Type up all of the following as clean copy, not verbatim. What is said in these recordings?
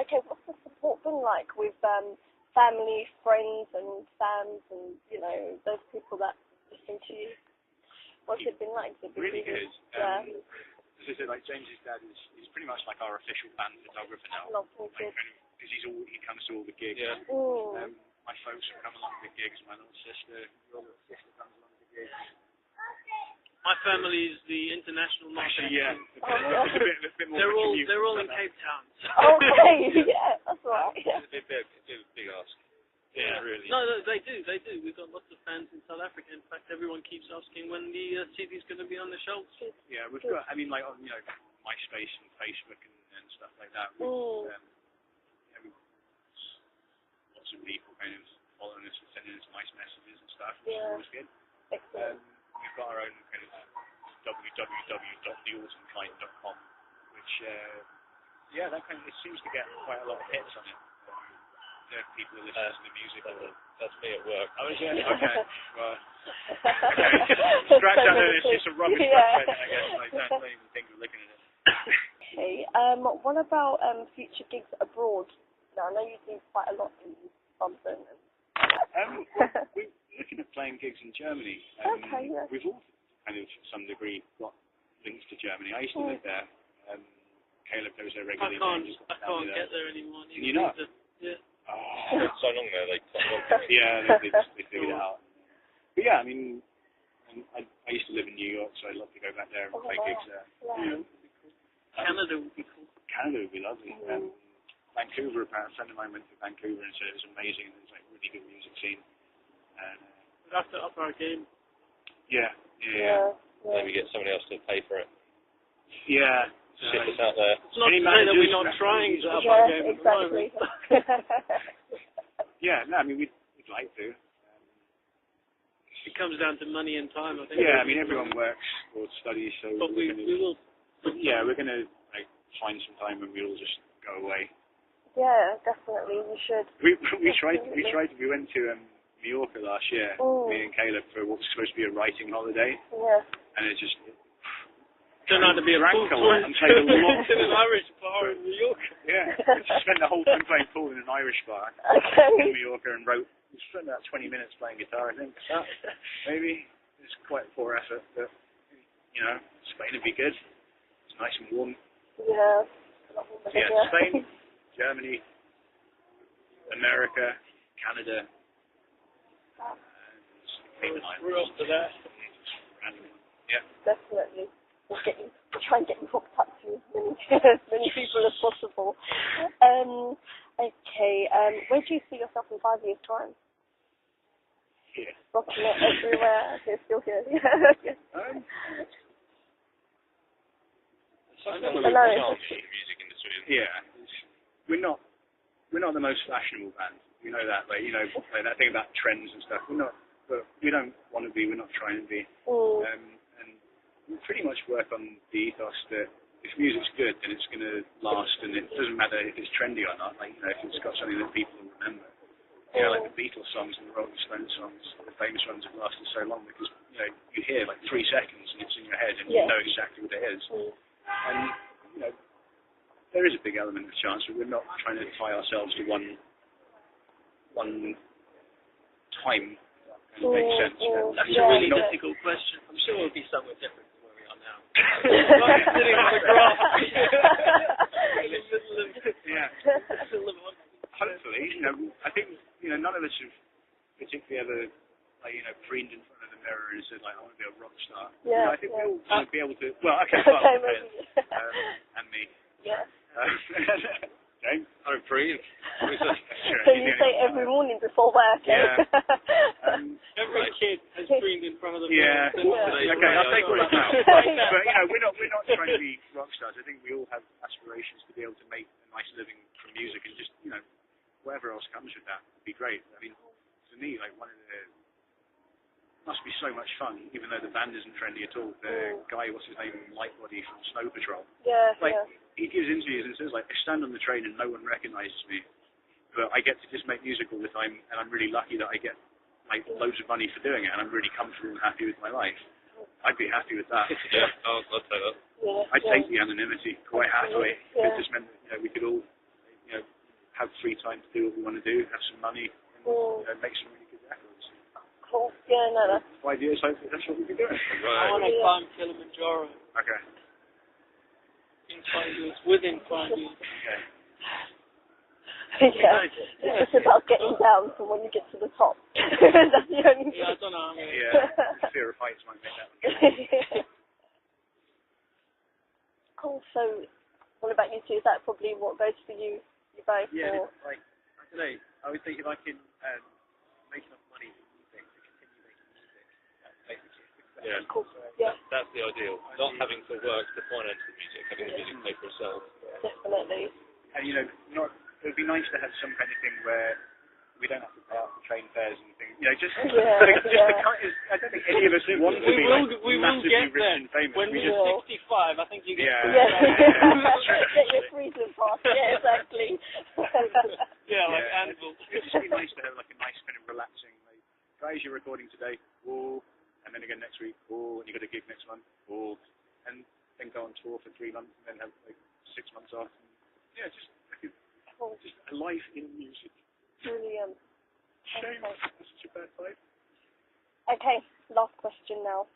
okay, what's the support been like with family, friends, and fans, and you know those people that listen to you? What's it been like? Really good. Yeah. As I said, like James's dad is pretty much like our official band photographer now. Lovely, like, because he comes to all the gigs. Yeah. My folks will come along to the gigs. My little sister, your little sister comes along to the gigs. My family is the international market. Actually, yeah. A bit more. They're all in Cape Town. So. Okay, yeah, that's right. Yeah. It's a big ask. Yeah, really. No, they do. We've got lots of fans in South Africa. In fact, everyone keeps asking when the CD's going to be on the shelves. Yeah, we've got. I mean, like on MySpace and Facebook and stuff like that. We've lots of people kind of following us and sending us nice messages and stuff, which is always good. Excellent. We've got our own kind of www.theautumnkind.com, which that kind of it seems to get quite a lot of hits on it. People who listen to the music. That's me at work. Oh, is it? Okay. Well, scratch that. It's just a rubbish website, I guess. I don't even think of looking at it. Okay. What about future gigs abroad? Now, I know you do quite a lot in London. We're looking at playing gigs in Germany. Okay. Yeah. We've all kind of, to some degree, got links to Germany. I used to live there. Caleb goes there regularly. I can't get there anymore. Can you not? Yeah. Oh, so long there, they figured it out. But yeah, I mean, I used to live in New York, so I'd love to go back there and play gigs there. Yeah. Canada would be cool. Canada would be lovely. Vancouver, a friend of mine went to Vancouver and said it was amazing. It was like really good music scene. We'd have to up our game. Yeah. Maybe get somebody else to pay for it. Yeah. Ship us out there. It's not to say that we're not trying to up our game. Exactly. Yeah, no, I mean, we'd like to. It comes down to money and time, I think. Yeah, I mean, everyone works or studies, so but we will. Yeah, we're going to find some time when we all just go away. Yeah, definitely, we should. We went to Mallorca last year, me and Caleb, for what was supposed to be a writing holiday. Yeah. And it just... Turned out to be a pool and played a lot in an Irish bar in New York. Yeah, we spent the whole time playing pool in an Irish bar in Mallorca and we spent about 20 minutes playing guitar, I think. Maybe. It's quite a poor effort, but, Spain would be good. It's nice and warm. Yeah. Yeah, Spain, Germany, America, Canada. We're up to that. Yeah. Definitely. Try and get you hooked up to as many people as possible. Okay, where do you see yourself in 5 years' time? Here. Rocking it everywhere. Okay, still here. Music industry. Yeah, we're not the most fashionable band. We know that, like that thing about trends and stuff. But we don't want to be. We're not trying to be. And we pretty much work on the ethos that if music's good, then it's going to last, and it doesn't matter if it's trendy or not. Like if it's got something that people will remember. Like the Beatles songs and the Rolling Stones songs, the famous ones have lasted so long because you hear like 3 seconds and it's in your head and you know exactly what it is. And there is a big element of chance, but we're not trying to tie ourselves to one time. That makes sense. That's a really difficult question. I'm sure we'll be somewhere different than where we are now. Like sitting on the grass. Hopefully, I think none of us have particularly ever preened in front of the mirror and said I want to be a rock star. I think we all want to be able to. Well, okay, and me. Yeah. James, I don't breathe. So you say every morning before work, Yeah. Every kid has screamed in front of the mirror. Okay, I'll take all that now. But we're not trying to be rock stars. I think we all have aspirations to be able to make a nice living from music, and just whatever else comes with that would be great. I mean, for me, must be so much fun, even though the band isn't trendy at all. The guy, what's his name, Lightbody from Snow Patrol. He gives interviews and says I stand on the train and no one recognises me, but I get to just make music all the time, and I'm really lucky that I get loads of money for doing it, and I'm really comfortable and happy with my life. I'd be happy with that. Yeah, I'd say that. I'd take the anonymity quite happily. It just meant that we could all time to do what we want to do, have some money, and make some really good records. Cool. Yeah, no, that's... 5 years, hopefully, that's what we'll be doing. I want to climb Kilimanjaro. Okay. In 5 years, within 5 years. Okay. Yeah, it's about getting down from when you get to the top. That's the only thing. Yeah, I don't know. Yeah, fear of heights might make that one. Cool, so what about you two? Is that probably what goes for you both? Yeah, or? like, I don't know, I would think if I can make enough money from music to continue making music, that's basically success. Yeah. Cool. Yeah. That's the ideal. Not having to work to finance the music, having the music pay for itself. Definitely. And it would be nice to have some kind of thing where we don't have to pay out for train fares and things. Just the kind of, I don't think any of us want to be we will massively get rich there. and famous. When we're 65, I think you get Get your freezing pass. Yeah, exactly. like Anvil. It'd just be nice to have like a nice kind of relaxing, like, guys, you're recording today, and then again next week, and you got a gig next month, and then go on tour for 3 months and then have like 6 months off. And, just a life in music. Brilliant. Shame that's such a bad life. Okay, last question now.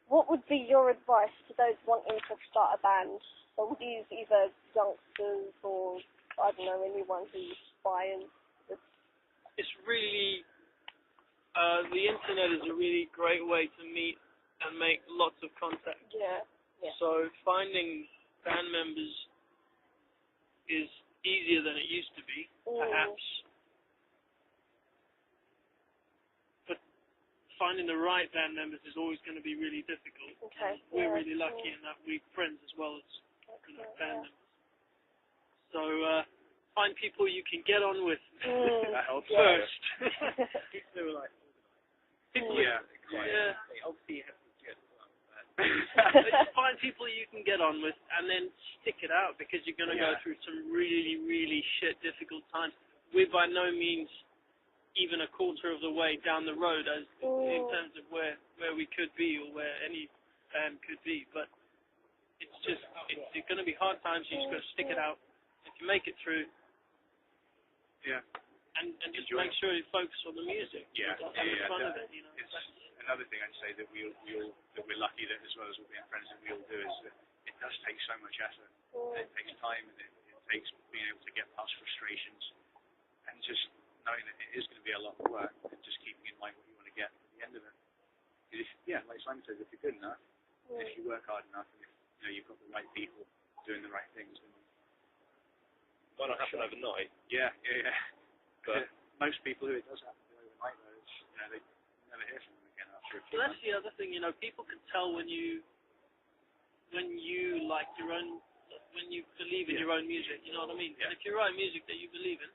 What would be your advice to those wanting to start a band? So these either youngsters or, I don't know, anyone who's aspires? It's really, the internet is a really great way to meet and make lots of contact. Yeah. So finding band members is easier than it used to be, perhaps. But finding the right band members is always going to be really difficult. Okay. We're really lucky in that we're friends as well as band members. So find people you can get on with That helps first. People who are like, obviously you have to get Just find people you can get on with and then stick it out, because you're going to go through some really, really difficult times. We're by no means even a quarter of the way down the road as in terms of where we could be or where any band could be, but it's going to be hard times. You just got to stick it out. If you make it through, and just make sure you focus on the music. Have fun of it. It's another thing I'd say that we're lucky that, as well as being friends, that we all do, is that it does take so much effort. It takes time, and it takes being able to get past frustrations, and just knowing that it is going to be a lot of work, and just keeping in mind what you want to get at the end of it. Because like Simon says, if you're good enough, if you work hard enough, and if you've got the right people doing the right things, then Might not happen overnight. Yeah. But most people who it does happen to overnight, though, they never hear from them again after a few So that's months. the other thing, people can tell when you like your own, when you believe in your own music, you know what I mean? And if you write music that you believe in,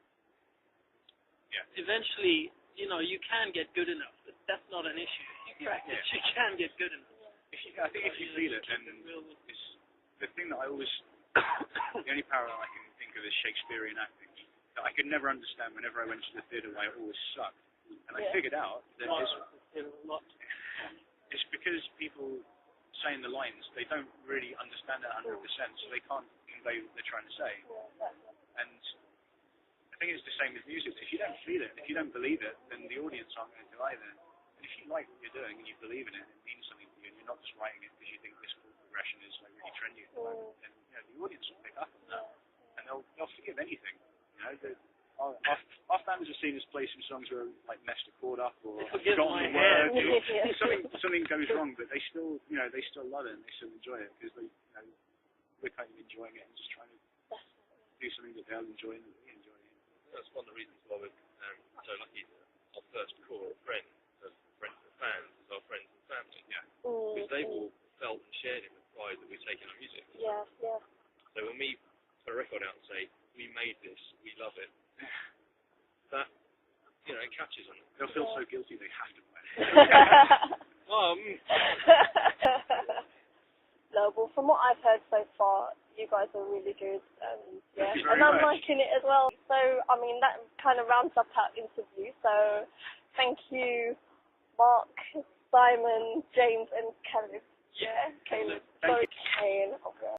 eventually, you can get good enough. That's not an issue. If you practice, you can get good enough. I think if you feel it, then it's the thing that I always, the only parallel I can think of is Shakespearean acting. I could never understand whenever I went to the theatre why it always sucked. And I figured out that it's because people saying the lines, they don't really understand it 100%, so they can't convey what they're trying to say. And I think it's the same with music. If you don't feel it, if you don't believe it, then the audience aren't going to either. And if you like what you're doing and you believe in it, it means something to you, and you're not just writing it because you think this chord progression is like really trendy at the moment, then the audience will pick up on that, and they'll forgive anything. Our fans have seen us play some songs where we messed a chord up or forgotten the word. Something goes wrong, but they still love it and they still enjoy it because we're kind of enjoying it and just trying to do something that they'll enjoy and that we enjoy. That's one of the reasons why we're so lucky that our first core of friends and fans is our friends and family. Because they've all felt and shared in the pride that we take in our music. So when we put a record out and say, we made this, we love it, that, it catches on them. They'll feel so guilty they have to play it. No, well, from what I've heard so far, you guys are really good. And I'm liking it as well. So, that kind of rounds up our interview. So, thank you, Mark, Simon, James, and Caleb. Caleb. Sorry, Kane.